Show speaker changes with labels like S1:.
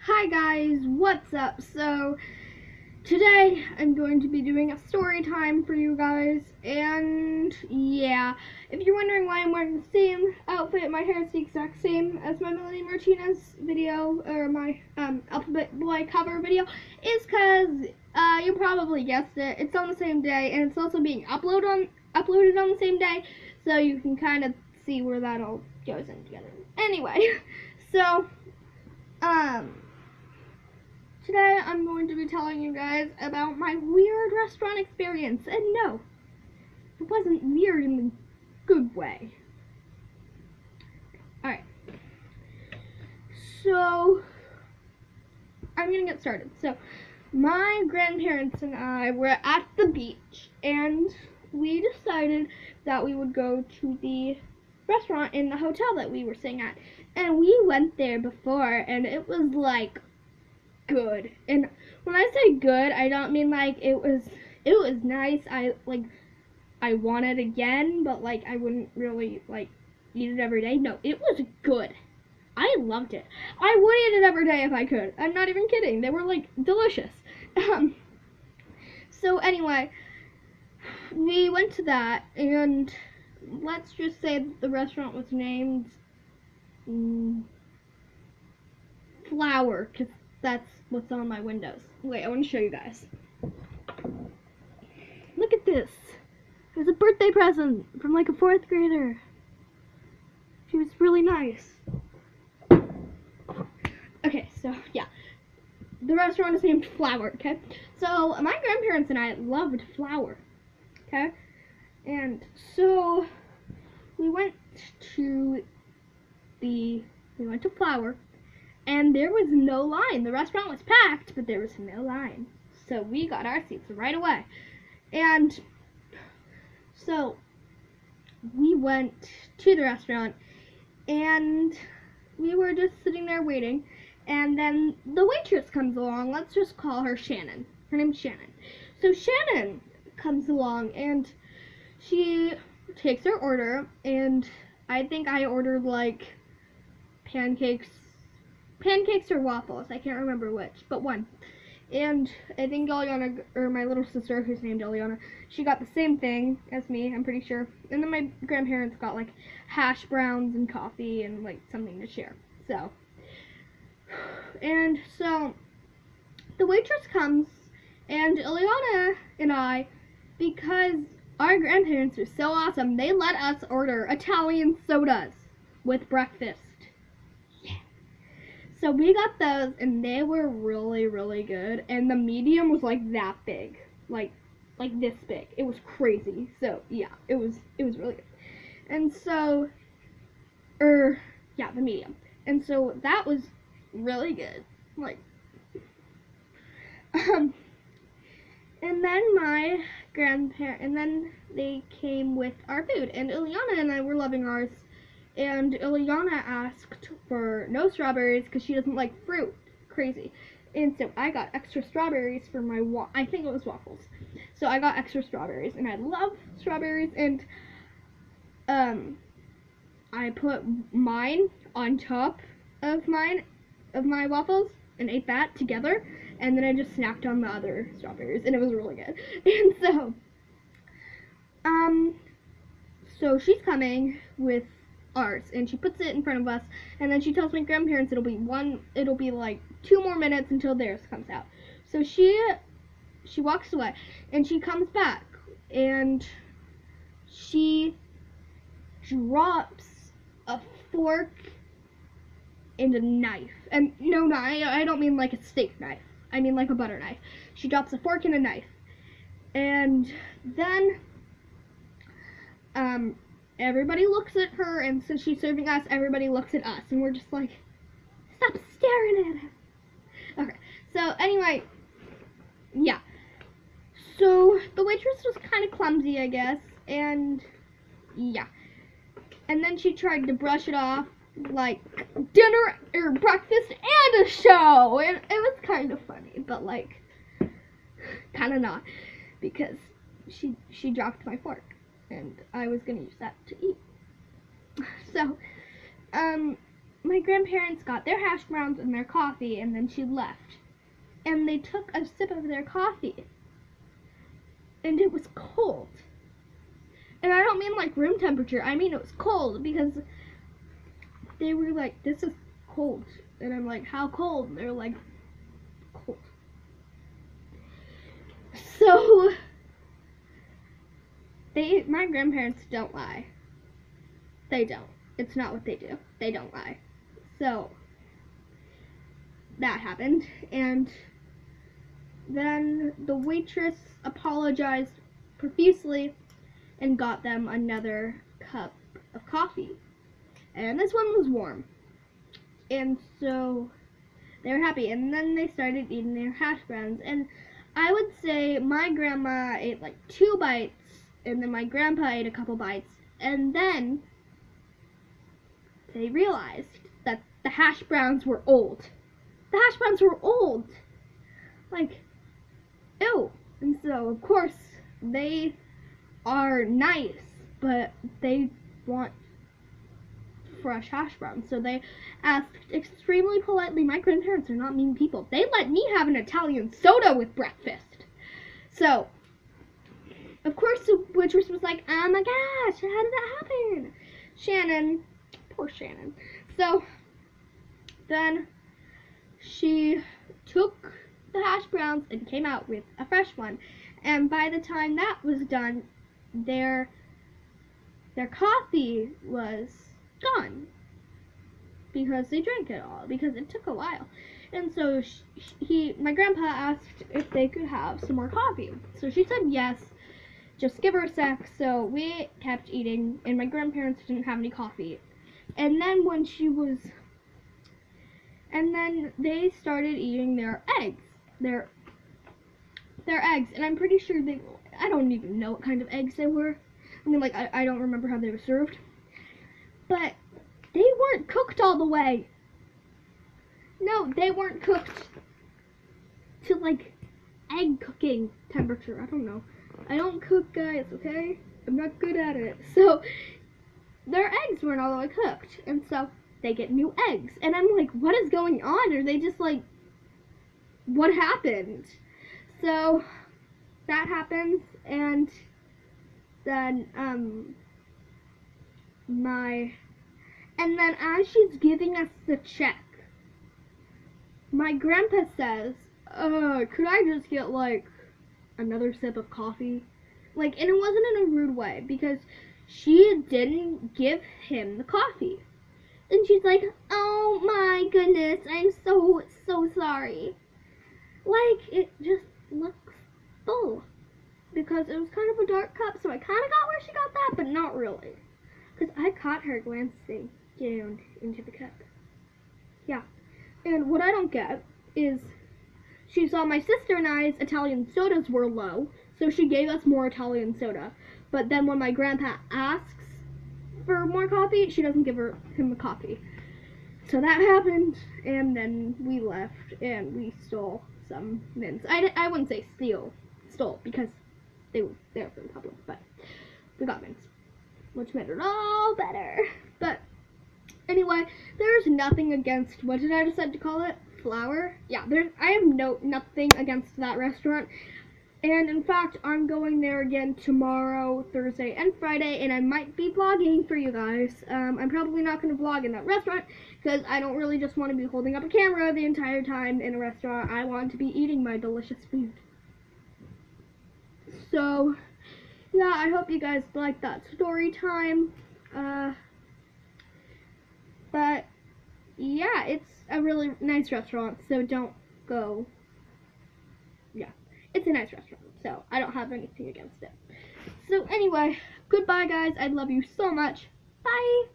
S1: Hi guys, what's up? So today I'm going to be doing a story time for you guys, and yeah, if you're wondering why I'm wearing the same outfit, my hair is the exact same as my Melanie Martinez video, or my Alphabet Boy cover video, is because you probably guessed it, it's on the same day, and it's also being uploaded on the same day, so you can kind of see where that all goes in together. Anyway, so today I'm going to be telling you guys about my weird restaurant experience. And no, it wasn't weird in the good way. Alright. So, I'm going to get started. So, my grandparents and I were at the beach, and we decided that we would go to the restaurant in the hotel that we were staying at. And we went there before, and it was like good. And when I say good, I don't mean like it was nice. I want it again, but like I wouldn't really like eat it every day. No, it was good. I loved it. I would eat it every day if I could. I'm not even kidding. They were like delicious. So anyway, we went to that, and let's just say that the restaurant was named Flower, because that's what's on my windows. Wait, I want to show you guys. Look at this. It was a birthday present from like a 4th grader. She was really nice. Okay, so yeah. The restaurant is named Flower, okay? So my grandparents and I loved Flower, okay? And so we went to Flower, and there was no line. The restaurant was packed, but there was no line. So we got our seats right away. And so we went to the restaurant, and we were just sitting there waiting. And then the waitress comes along. Let's just call her Shannon. Her name's Shannon. So Shannon comes along, and she takes her order, and I think I ordered like pancakes or waffles. I can't remember which, but one. And I think Eliana, or my little sister, who's named Eliana, she got the same thing as me, I'm pretty sure. And then my grandparents got like hash browns and coffee and like something to share. So, and so the waitress comes, and Eliana and I, because our grandparents are so awesome, they let us order Italian sodas with breakfast. So we got those, and they were really, really good. And the medium was like that big, like this big. It was crazy. So yeah, it was really good. And so, the medium. And so that was really good. Like, and then my and then they came with our food, and Ileana and I were loving ours. And Ileana asked for no strawberries because she doesn't like fruit. Crazy. And so I got extra strawberries for my I think it was waffles. So I got extra strawberries, and I love strawberries, and I put mine on top of my waffles and ate that together, and then I just snacked on the other strawberries, and it was really good. And so she's coming with ours, and she puts it in front of us, and then she tells my grandparents it'll be like 2 more minutes until theirs comes out. So she walks away, and she comes back, and she drops a fork and a knife. And no, I don't mean like a steak knife. I mean like a butter knife. She drops a fork and a knife. And then everybody looks at her, and since she's serving us, everybody looks at us, and we're just like, stop staring at her. Okay, so anyway, yeah. So the waitress was kind of clumsy, I guess, and yeah. And then she tried to brush it off like dinner or breakfast and a show, and it was kind of funny, but like kind of not, because she dropped my fork, and I was gonna use that to eat. So, my grandparents got their hash browns and their coffee, and then she left. And they took a sip of their coffee, and it was cold. And I don't mean like room temperature, I mean it was cold, because they were like, this is cold. And I'm like, how cold? And they're like, cold. So, my grandparents don't lie. They don't. It's not what they do. They don't lie. So, that happened. And then the waitress apologized profusely and got them another cup of coffee. And this one was warm. And so they were happy. And then they started eating their hash browns. And I would say my grandma ate like 2 bites, and then my grandpa ate a couple bites. And then they realized that the hash browns were old. The hash browns were old. Like, ew. And so, of course, they are nice, but they want fresh hash browns. So they asked extremely politely. My grandparents are not mean people. They let me have an Italian soda with breakfast. So, of course, the waitress was like, oh my gosh, how did that happen? Shannon, poor Shannon. So, then she took the hash browns and came out with a fresh one. And by the time that was done, their coffee was gone, because they drank it all, because it took a while. And so my grandpa asked if they could have some more coffee. So she said yes, just give her a sec. So we kept eating, and my grandparents didn't have any coffee. And then then they started eating their eggs. Their eggs, and I'm pretty sure I don't even know what kind of eggs they were. I mean, like, I don't remember how they were served. But they weren't cooked all the way. No, they weren't cooked to, like, egg cooking temperature. I don't know. I don't cook, guys, okay? I'm not good at it. So, their eggs weren't all the way cooked. And so, they get new eggs. And I'm like, what is going on? Are they just, like, what happened? So, that happens, and then, and then as she's giving us the check, my grandpa says, could I just get, like, another sip of coffee? Like, and it wasn't in a rude way, because she didn't give him the coffee. And she's like, oh my goodness, I'm so sorry. Like, it just looks full, because it was kind of a dark cup, so I kind of got where she got that, but not really, because I caught her glancing down into the cup. Yeah, and what I don't get is she saw my sister and I's Italian sodas were low, so she gave us more Italian soda, but then when my grandpa asks for more coffee, she doesn't give him the coffee. So that happened, and then we left, and we stole some mints. I wouldn't say stole, because they were from public, but we got mints, which made it all better. But anyway, there's nothing against, what did I decide to call it? Flour? Yeah, I have nothing against that restaurant. And in fact, I'm going there again tomorrow, Thursday, and Friday, and I might be vlogging for you guys. I'm probably not going to vlog in that restaurant, because I don't really just want to be holding up a camera the entire time in a restaurant. I want to be eating my delicious food. So, yeah, I hope you guys like that story time. But, yeah, it's a really nice restaurant, so don't go. Yeah, it's a nice restaurant, so I don't have anything against it. So, anyway, goodbye, guys. I love you so much. Bye.